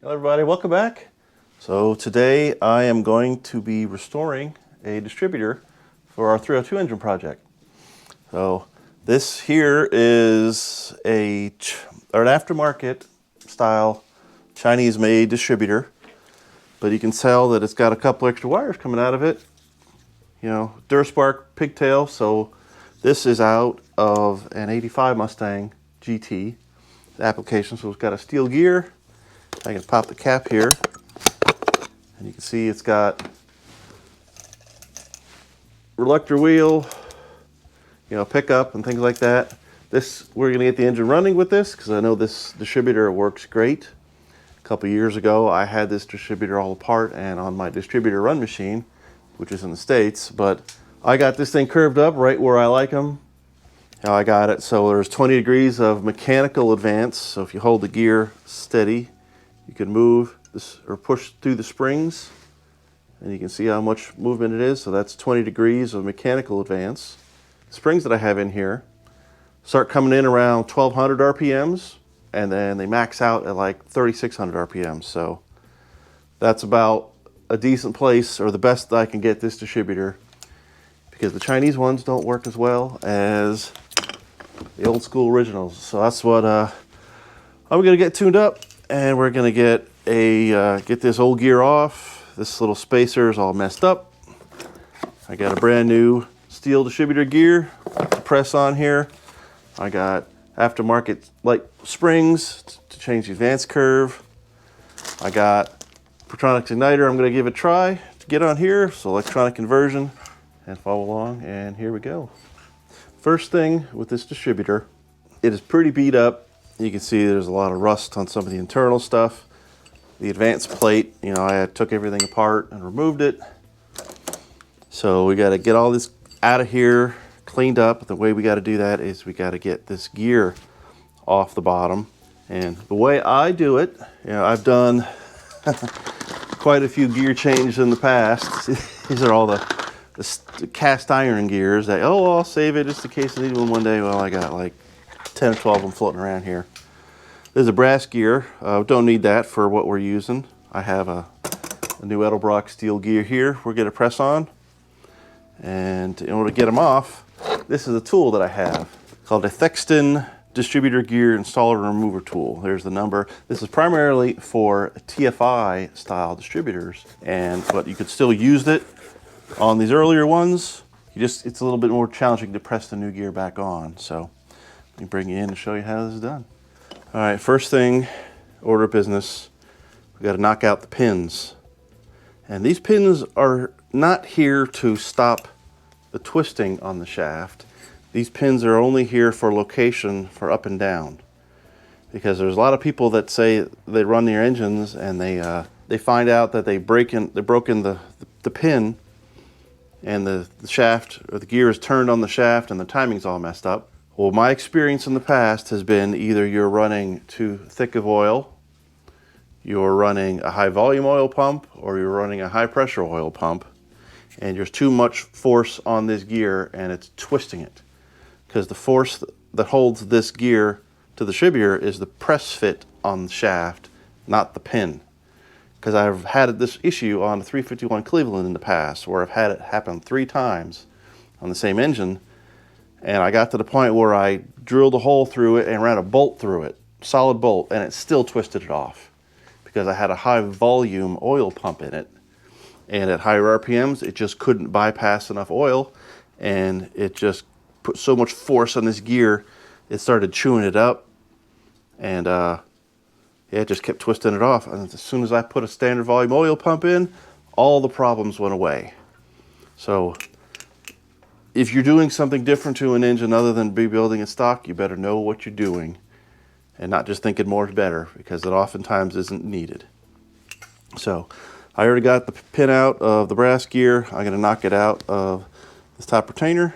Hello everybody, welcome back. So today I am going to be restoring a distributor for our 302 engine project. So this here is an aftermarket style Chinese made distributor, but you can tell that it's got a couple extra wires coming out of it. You know, Durspark pigtail. So this is out of an 85 Mustang GT application. So it's got a steel gear. I can pop the cap here, and you can see it's got reluctor wheel, you know, pickup and things like that. We're going to get the engine running with this because I know this distributor works great. A couple years ago, I had this distributor all apart and on my distributor run machine, which is in the States, but I got this thing curved up right where I like them. Now I got it so there's 20 degrees of mechanical advance. So if you hold the gear steady, you can move this or push through the springs, and you can see how much movement it is. So that's 20 degrees of mechanical advance. The springs that I have in here start coming in around 1200 RPMs, and then they max out at like 3600 RPMs. So that's about a decent place, or the best that I can get this distributor, because the Chinese ones don't work as well as the old school originals. So that's what I'm gonna get tuned up. And we're gonna get this old gear off. This little spacer is all messed up. I got a brand new steel distributor gear to press on here. I got aftermarket light springs to change the advance curve. I got Pertronix Ignitor. I'm gonna give it a try to get on here. So electronic conversion, and follow along, and here we go. First thing with this distributor, it is pretty beat up. You can see there's a lot of rust on some of the internal stuff. The advance plate, you know, I took everything apart and removed it. So we got to get all this out of here, cleaned up. The way we got to do that is we got to get this gear off the bottom. And the way I do it, you know, I've done quite a few gear changes in the past. These are all the cast iron gears that, oh, I'll save it just in case I need one day. Well, I got like 10 or 12 of them floating around here. There's a brass gear. Don't need that for what we're using. I have a new Edelbrock steel gear here we're going to press on. And in order to get them off, this is a tool that I have called a Thexton Distributor Gear Installer Remover Tool. There's the number. This is primarily for TFI style distributors, but you could still use it on these earlier ones. It's a little bit more challenging to press the new gear back on. So let me bring you in and show you how this is done. All right, first thing, order of business, we got to knock out the pins. And these pins are not here to stop the twisting on the shaft. These pins are only here for location for up and down. Because there's a lot of people that say they run their engines and they find out that they've broken the pin, and the shaft or the gear is turned on the shaft and the timing's all messed up. Well, my experience in the past has been either you're running too thick of oil, you're running a high volume oil pump, or you're running a high pressure oil pump, and there's too much force on this gear and it's twisting it. Because the force that holds this gear to the distributor is the press fit on the shaft, not the pin. Because I've had this issue on the 351 Cleveland in the past, where I've had it happen 3 times on the same engine. And I got to the point where I drilled a hole through it and ran a bolt through it, solid bolt, and it still twisted it off because I had a high volume oil pump in it. And at higher RPMs, it just couldn't bypass enough oil, and it just put so much force on this gear, it started chewing it up, and it just kept twisting it off. And as soon as I put a standard volume oil pump in, all the problems went away. So if you're doing something different to an engine other than rebuilding it stock, you better know what you're doing and not just thinking more is better, because it oftentimes isn't needed. So I already got the pin out of the brass gear. I'm going to knock it out of this top retainer,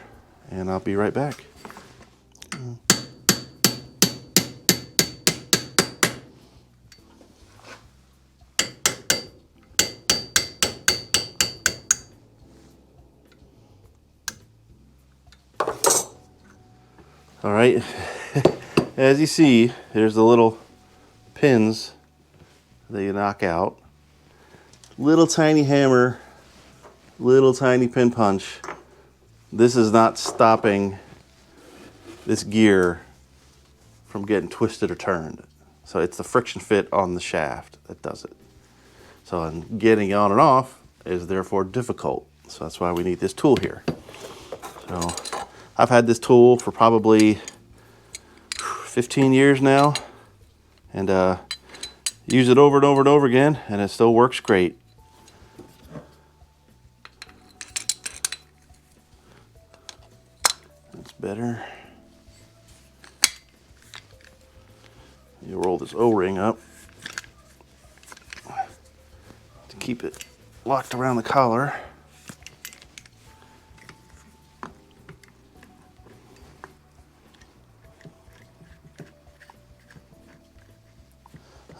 and I'll be right back. All right, as you see, there's the little pins that you knock out. Little tiny hammer, little tiny pin punch. This is not stopping this gear from getting twisted or turned. So it's the friction fit on the shaft that does it. So and getting on and off is therefore difficult. So that's why we need this tool here. So I've had this tool for probably 15 years now, and use it over and over and over again, and it still works great. That's better. You roll this O-ring up to keep it locked around the collar.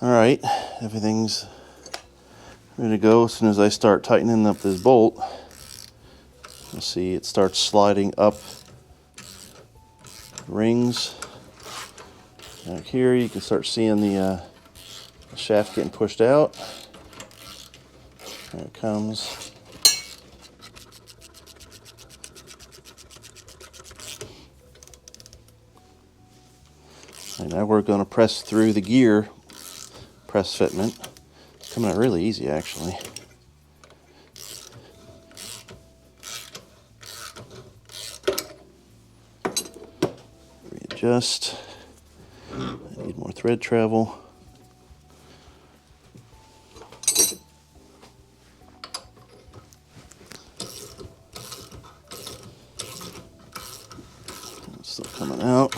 All right, everything's ready to go. As soon as I start tightening up this bolt, you'll see it starts sliding up rings. Back here, you can start seeing the shaft getting pushed out. There it comes. And now we're going to press through the gear press fitment. It's coming out really easy, actually. Readjust. I need more thread travel. It's still coming out.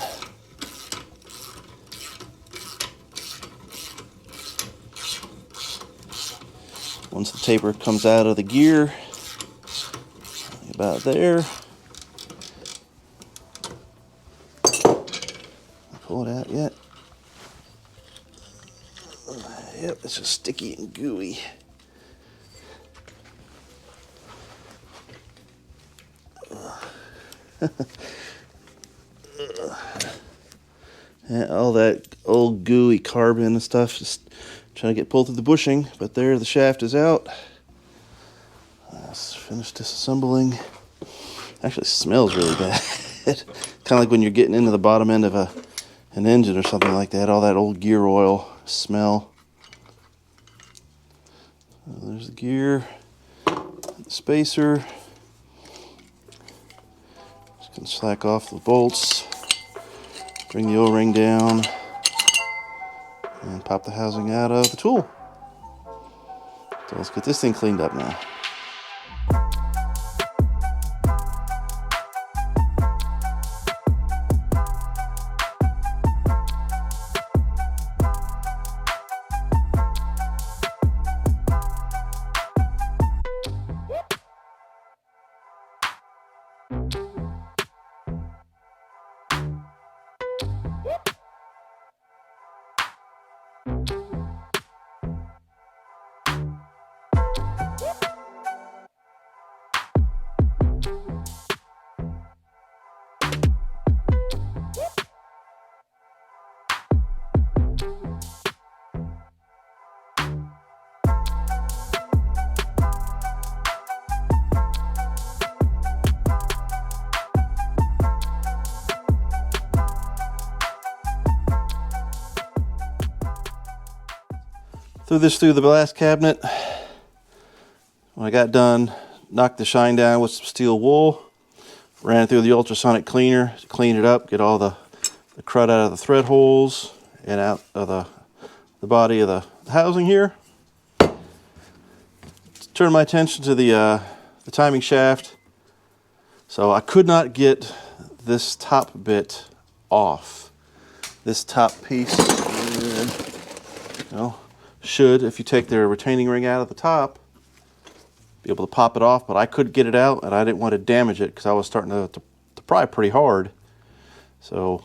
Once the taper comes out of the gear, about there, pull it out yet? Yep, it's just sticky and gooey. And all that old gooey carbon and stuff, just trying to get pulled through the bushing, but there the shaft is out. Let's finish disassembling. Actually smells really bad. Kind of like when you're getting into the bottom end of an engine or something like that, all that old gear oil smell. There's the gear, the spacer. Just gonna slack off the bolts, bring the O-ring down, and pop the housing out of the tool. So let's get this thing cleaned up now. Threw this through the blast cabinet. When I got done, knocked the shine down with some steel wool, ran it through the ultrasonic cleaner to clean it up, get all the crud out of the thread holes and out of the body of the housing here. Turn my attention to the timing shaft. So I could not get this top bit off. This top piece, should, if you take the retaining ring out of the top, be able to pop it off, but I couldn't get it out, and I didn't want to damage it because I was starting to pry pretty hard. So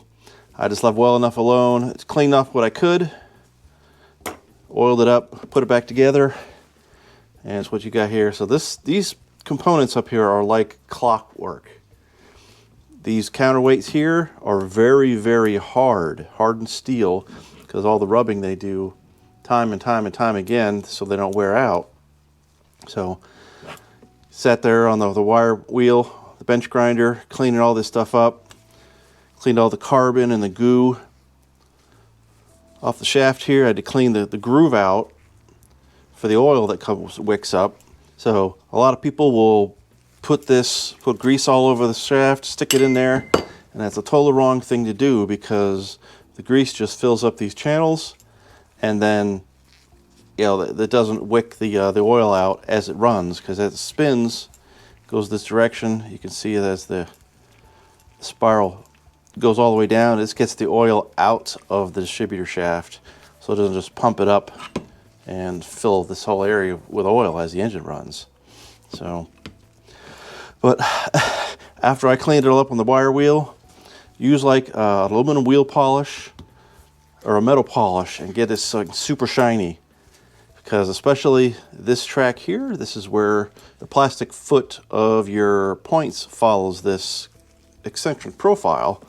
I just left well enough alone. It's cleaned off what I could, oiled it up, put it back together, and it's what you got here. So these components up here are like clockwork. These counterweights here are very, very hard, hardened steel, because all the rubbing they do time and time and time again so they don't wear out. So sat there on the wire wheel, the bench grinder, cleaning all this stuff up, cleaned all the carbon and the goo off the shaft here. I had to clean the groove out for the oil that wicks up. So a lot of people will put grease all over the shaft, stick it in there, and that's a total wrong thing to do, because the grease just fills up these channels, and then that doesn't wick the oil out as it runs, because as it spins, goes this direction. You can see it as the spiral goes all the way down. This gets the oil out of the distributor shaft, so it doesn't just pump it up and fill this whole area with oil as the engine runs. So, but after I cleaned it all up on the wire wheel, use like aluminum wheel polish or a metal polish and get this like super shiny. Because especially this track here, this is where the plastic foot of your points follows this eccentric profile.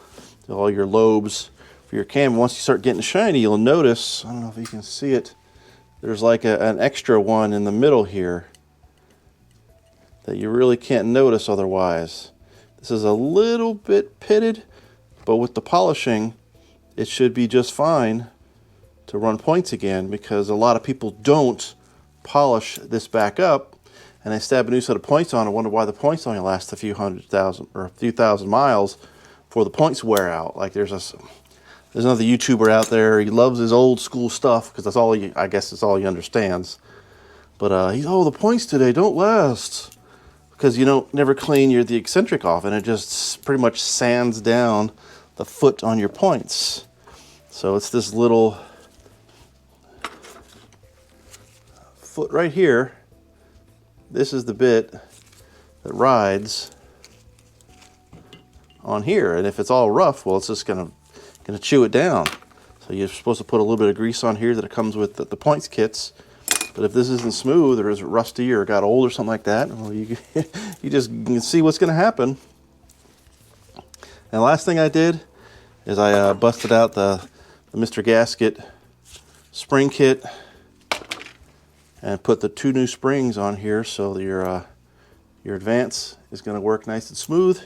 All your lobes for your cam. Once you start getting shiny, you'll notice, I don't know if you can see it, there's like an extra one in the middle here that you really can't notice otherwise. This is a little bit pitted, but with the polishing, it should be just fine to run points again, because a lot of people don't polish this back up, and they stab a new set of points on and wonder why the points only last a few thousand miles before the points wear out. Like there's another YouTuber out there, he loves his old school stuff because that's all I guess that's all he understands. But he's, oh, the points today don't last because you don't never clean the eccentric off, and it just pretty much sands down the foot on your points. So it's this little foot right here. This is the bit that rides on here, and if it's all rough, well, it's just gonna chew it down. So you're supposed to put a little bit of grease on here that comes with the points kits. But if this isn't smooth or is rusty or got old or something like that, well, you just can see what's going to happen. And the last thing I did is I busted out the Mr. Gasket spring kit and put the 2 new springs on here, so your advance is going to work nice and smooth.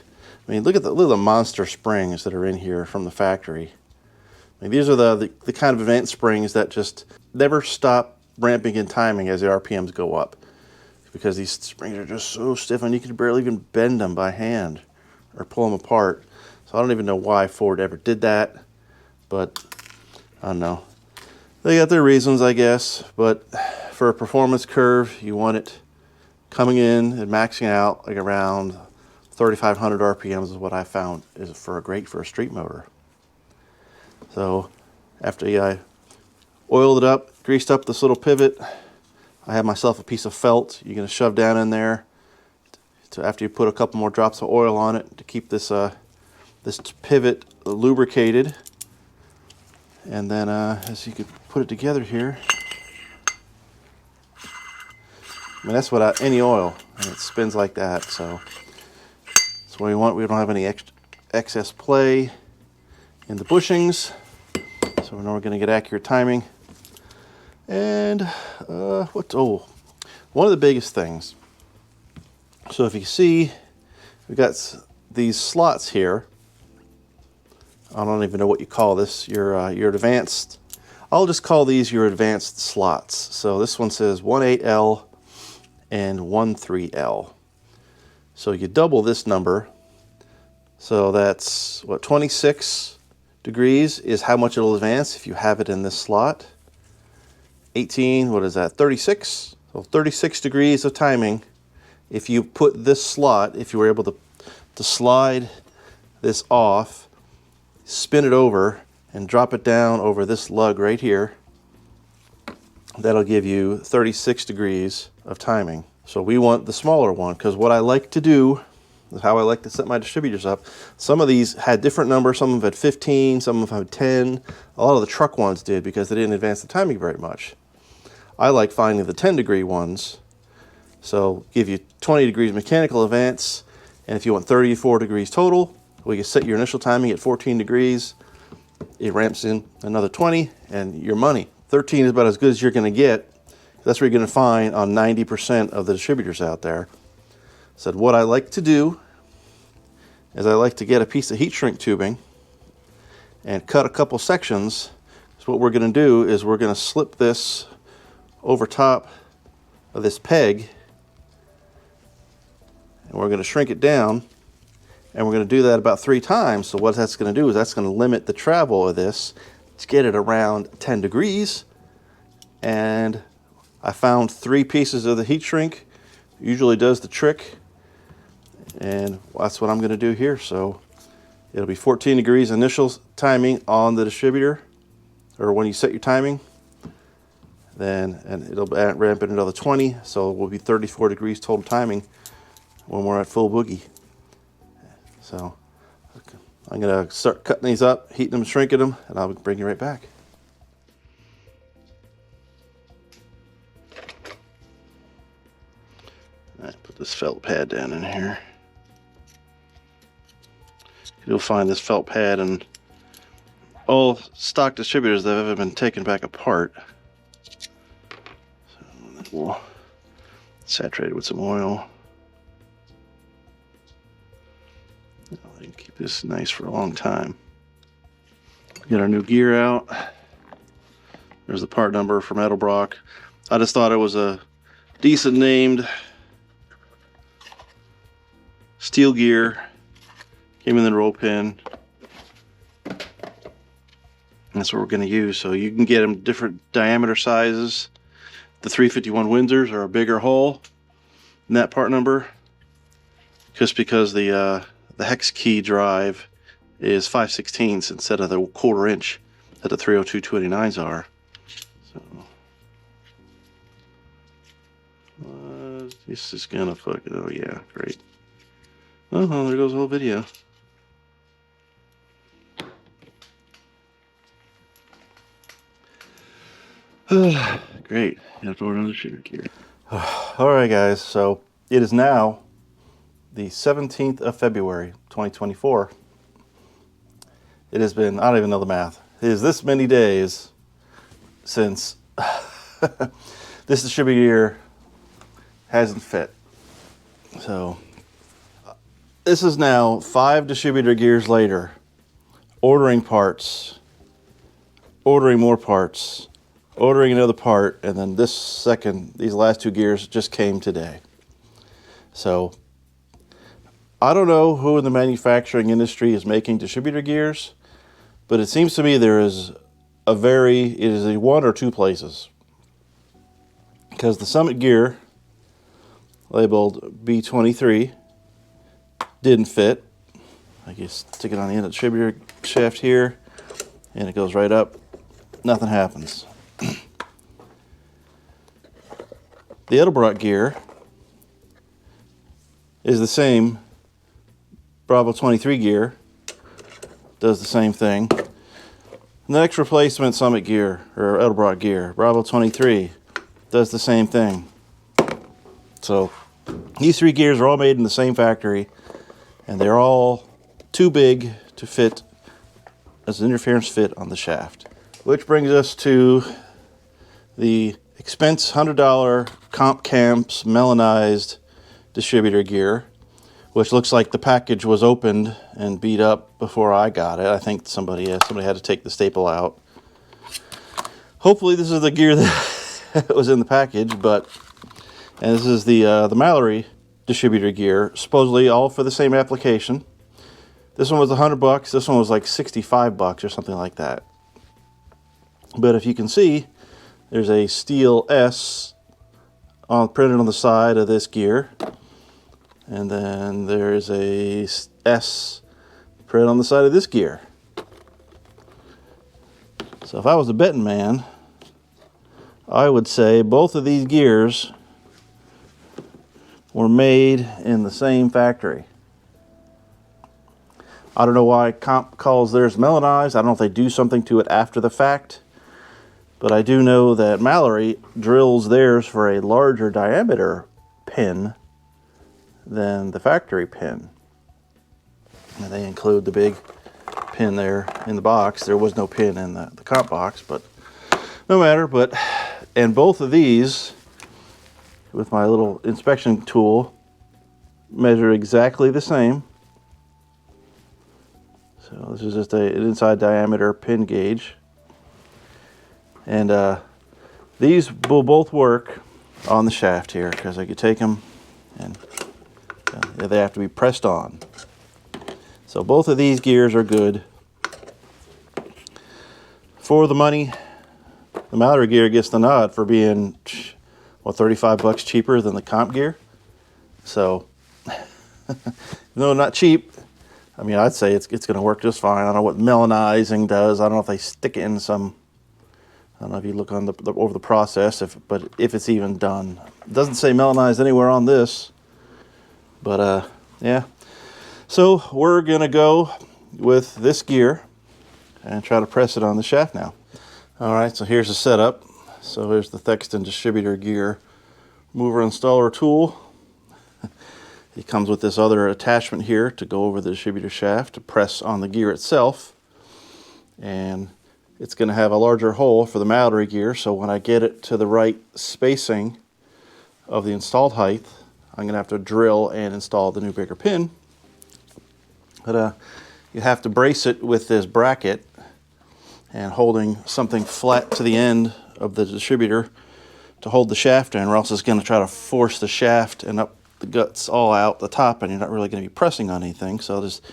I mean, look at the monster springs that are in here from the factory. I mean, these are the kind of advanced springs that just never stop ramping in timing as the RPMs go up, because these springs are just so stiff and you can barely even bend them by hand or pull them apart. So I don't even know why Ford ever did that, but I don't know. They got their reasons, I guess, but for a performance curve, you want it coming in and maxing out like around 3,500 RPMs is what I found is great for a street motor. So after I oiled it up, greased up this little pivot, I have myself a piece of felt you're going to shove down in there after you put a couple more drops of oil on it to keep this this pivot lubricated. And then as you could put it together here, I mean, that's without any oil, and it spins like that. So that's what we want. We don't have any excess play in the bushings, so we know we're going to get accurate timing. And one of the biggest things. So if you see, we've got these slots here. I don't even know what you call this. Your advanced. I'll just call these your advanced slots. So this one says 18L and 13L. So you double this number. So that's what, 26 degrees is how much it'll advance if you have it in this slot. 18, what is that, 36? So 36 degrees of timing. If you put this slot, if you were able to slide this off, spin it over, and drop it down over this lug right here, that'll give you 36 degrees of timing. So we want the smaller one, because what I like to do, how I like to set my distributors up, some of these had different numbers. Some of them had 15, some of them had 10. A lot of the truck ones did because they didn't advance the timing very much. I like finding the 10 degree ones. So give you 20 degrees mechanical advance, and if you want 34 degrees total, we can set your initial timing at 14 degrees. It ramps in another 20 and your money. 13 is about as good as you're going to get. That's what you're going to find on 90% of the distributors out there. So what I like to do is I like to get a piece of heat shrink tubing and cut a couple sections. So what we're going to do is we're going to slip this over top of this peg, and we're going to shrink it down, and we're going to do that about 3 times. So what that's going to do is that's going to limit the travel of this to get it around 10 degrees. And I found 3 pieces of the heat shrink usually does the trick, and that's what I'm going to do here. So it'll be 14 degrees initial timing on the distributor, or when you set your timing, then, and it'll ramp it another 20, so it will be 34 degrees total timing when we're at full boogie. So I'm going to start cutting these up, heating them, shrinking them, and I'll bring you right back. All right, put this felt pad down in here. You'll find this felt pad in all stock distributors that have ever been taken back apart. So then we'll saturate it with some oil. I can keep this nice for a long time. Get our new gear out. There's the part number from Edelbrock. I just thought it was a decent named steel gear. Came in the roll pin. And that's what we're going to use. So you can get them different diameter sizes. The 351 Windsors are a bigger hole in that part number, just because the hex key drive is 5/16 instead of the 1/4 inch that the 302 289s are. So this is gonna fucking, oh yeah, great. Oh, well, there goes the whole video. Great. You have to order another shooter gear. Alright guys, so it is now the 17th of February 2024. It has been, I don't even know the math. It is this many days since this distributor gear hasn't fit. So this is now 5 distributor gears later, ordering parts, ordering more parts, ordering another part, and then these last 2 gears just came today. So I don't know who in the manufacturing industry is making distributor gears, but it seems to me it is a 1 or 2 places. Because the Summit gear, labeled B23, didn't fit. I just stick it on the end of the distributor shaft here, and it goes right up. Nothing happens. The Edelbrock gear is the same. Bravo 23 gear does the same thing. The next replacement Summit gear, or Edelbrock gear, Bravo 23, does the same thing. So these 3 gears are all made in the same factory, and they're all too big to fit as an interference fit on the shaft. Which brings us to the expense $100 Comp Camps melanized distributor gear, which looks like the package was opened and beat up before I got it. I think somebody had to take the staple out. Hopefully this is the gear that was in the package, and this is the Mallory distributor gear, supposedly all for the same application. This one was $100, this one was like $65 or something like that. But if you can see, there's a steel S printed on the side of this gear. And then there's a S printed on the side of this gear. So if I was a betting man, I would say both of these gears were made in the same factory. I don't know why Comp calls theirs melanized. I don't know if they do something to it after the fact. But I do know that Mallory drills theirs for a larger diameter pin than the factory pin. And they include the big pin there in the box. There was no pin in the Comp box, but no matter. But, and both of these, with my little inspection tool, measure exactly the same. So this is just an inside diameter pin gauge. And these will both work on the shaft here, because I could take them and they have to be pressed on. So both of these gears are good. For the money, the Mallory gear gets the nod for being, well, 35 bucks cheaper than the comp gear. So, no, not cheap. I mean, I'd say it's going to work just fine. I don't know what melanizing does. I don't know if they stick it in some, I don't know if you look on over the process, but if it's even done. It doesn't say melanized anywhere on this, but yeah. So we're going to go with this gear and try to press it on the shaft now. All right, so here's the setup. So here's the Thexton distributor gear mover installer tool. It comes with this other attachment here to go over the distributor shaft to press on the gear itself. And it's going to have a larger hole for the Mallory gear, so when I get it to the right spacing of the installed height, I'm going to have to drill and install the new bigger pin. But you have to brace it with this bracket and holding something flat to the end of the distributor to hold the shaft in, or else it's going to try to force the shaft and up the guts all out the top, and you're not really going to be pressing on anything. So I'll just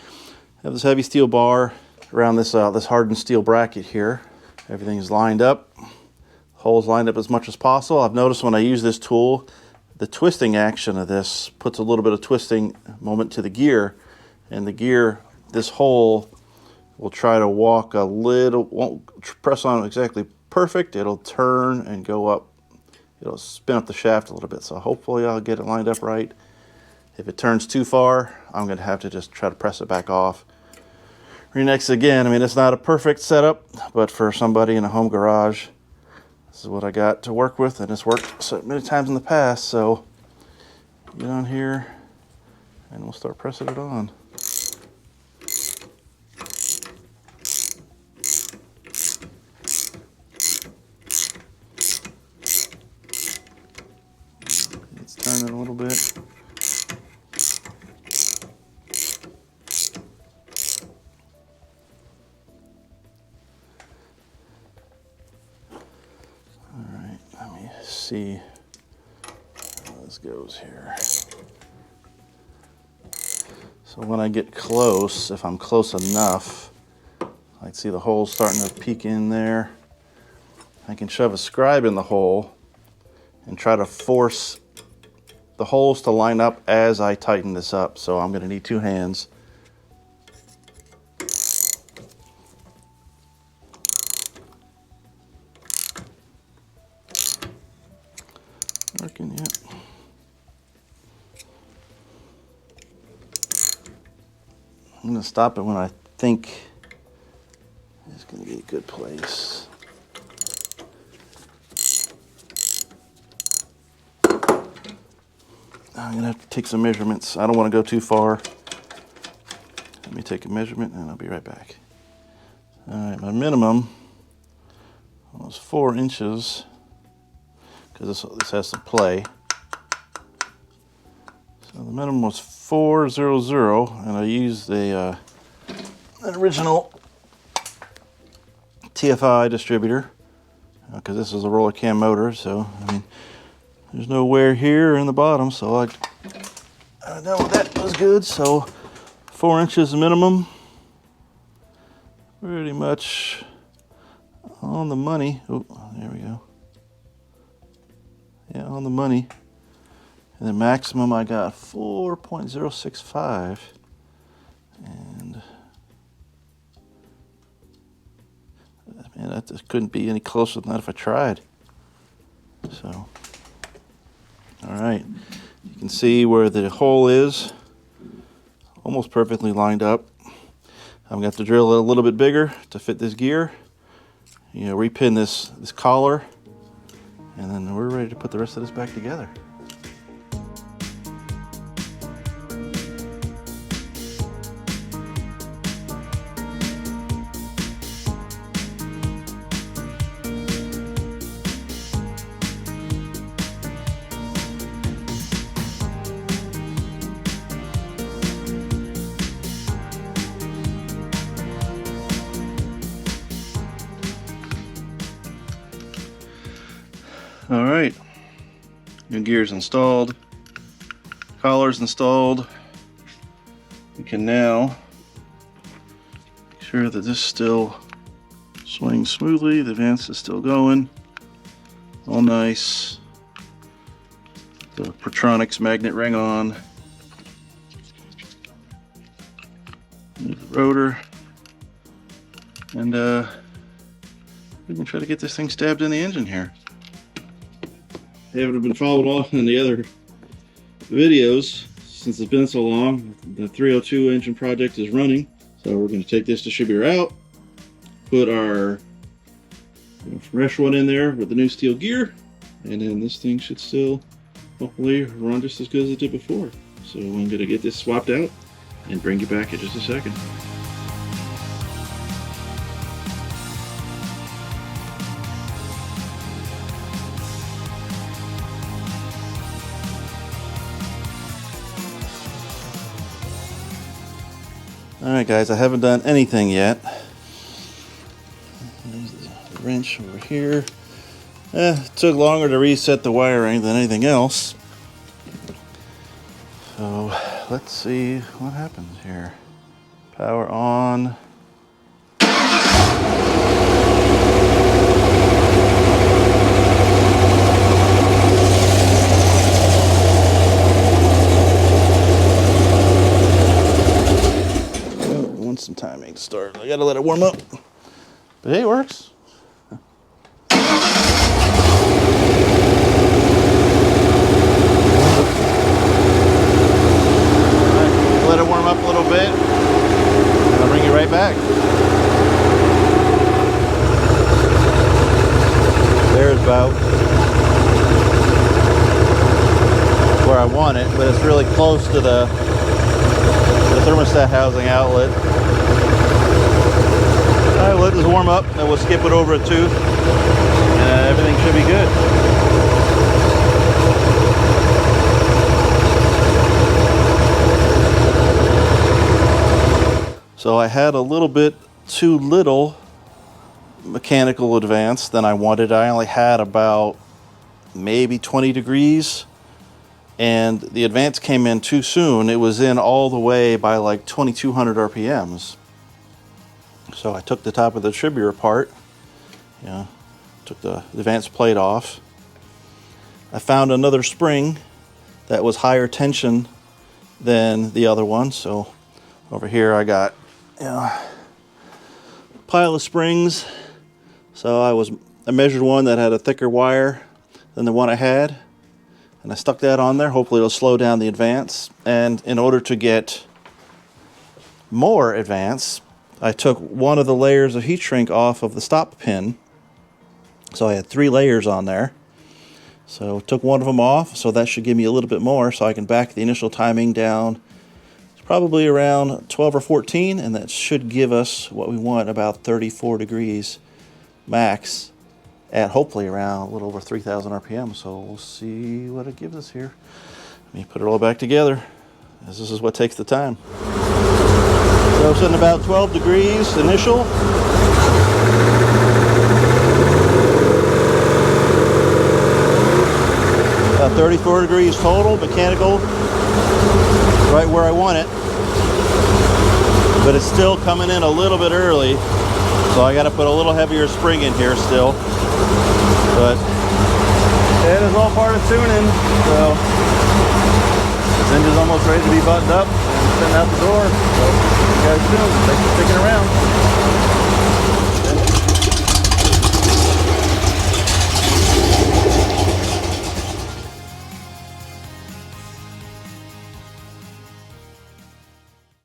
have this heavy steel bar around this this hardened steel bracket here. Everything's lined up, holes lined up as much as possible. I've noticed when I use this tool, the twisting action of this puts a little bit of twisting moment to the gear, and the gear, this hole will try to walk a little, won't press on exactly perfect. It'll turn and go up. It'll spin up the shaft a little bit. So hopefully I'll get it lined up right. If it turns too far, I'm going to have to just try to press it back off. Renex again. I mean, it's not a perfect setup, but for somebody in a home garage, this is what I got to work with, and it's worked so many times in the past. So get on here and we'll start pressing it on. Turn it a little bit. All right, let me see how this goes here. So when I get close, if I'm close enough, I can see the hole starting to peek in there. I can shove a scribe in the hole and try to force the holes to line up as I tighten this up. So I'm going to need two hands. Working yet? I'm going to stop it when I think it's going to be a good place. I'm going to have to take some measurements. I don't want to go too far. Let me take a measurement and I'll be right back. All right, my minimum was 4 inches, because this has some play. So the minimum was 400, and I used an original TFI distributor, because this is a roller cam motor. So I mean, there's no wear here or in the bottom, so I know that was good. So 4 inches minimum, pretty much on the money. Oh, there we go. Yeah, on the money. And the maximum I got 4.065, and man, that just couldn't be any closer than that if I tried. So. All right, you can see where the hole is, almost perfectly lined up. I'm going to have to drill it a little bit bigger to fit this gear. You know, repin this collar, and then we're ready to put the rest of this back together. All right, new gear's installed, collar's installed. We can now make sure that this still swings smoothly. The advance is still going, all nice. The Pertronix magnet ring on. Move the rotor, and we can try to get this thing stabbed in the engine here. Haven't been followed all in the other videos since it's been so long. The 302 engine project is running, so we're going to take this distributor out, put our fresh one in there with the new steel gear, and then this thing should still hopefully run just as good as it did before. So I'm going to get this swapped out and bring you back in just a second. Alright guys, I haven't done anything yet. There's the wrench over here. It took longer to reset the wiring than anything else. So let's see what happens here. Power on. Oh, want some timing to start. I gotta let it warm up. But hey, it works. Let it warm up a little bit, and I'll bring you right back. There's about where I want it, but it's really close to the thermostat housing outlet. Alright, let this warm up, and we'll skip it over at 2, and everything should be good. So I had a little bit too little mechanical advance than I wanted. I only had about maybe 20 degrees, and the advance came in too soon. It was in all the way by like 2200 RPMs. So I took the top of the distributor apart, took the advance plate off. I found another spring that was higher tension than the other one. So over here I got pile of springs. So I measured one that had a thicker wire than the one I had, and I stuck that on there. Hopefully it'll slow down the advance. And in order to get more advance, I took one of the layers of heat shrink off of the stop pin. So I had 3 layers on there. So took one of them off, so that should give me a little bit more, so I can back the initial timing down probably around 12 or 14, and that should give us what we want, about 34 degrees max at hopefully around a little over 3,000 RPM. So we'll see what it gives us here. Let me put it all back together, as this is what takes the time. So sitting about 12 degrees initial. About 34 degrees total, mechanical, right where I want it. But it's still coming in a little bit early, so I got to put a little heavier spring in here still. But it is all part of tuning, so this engine's almost ready to be buttoned up and sent out the door. So you guys soon. Thanks for sticking around.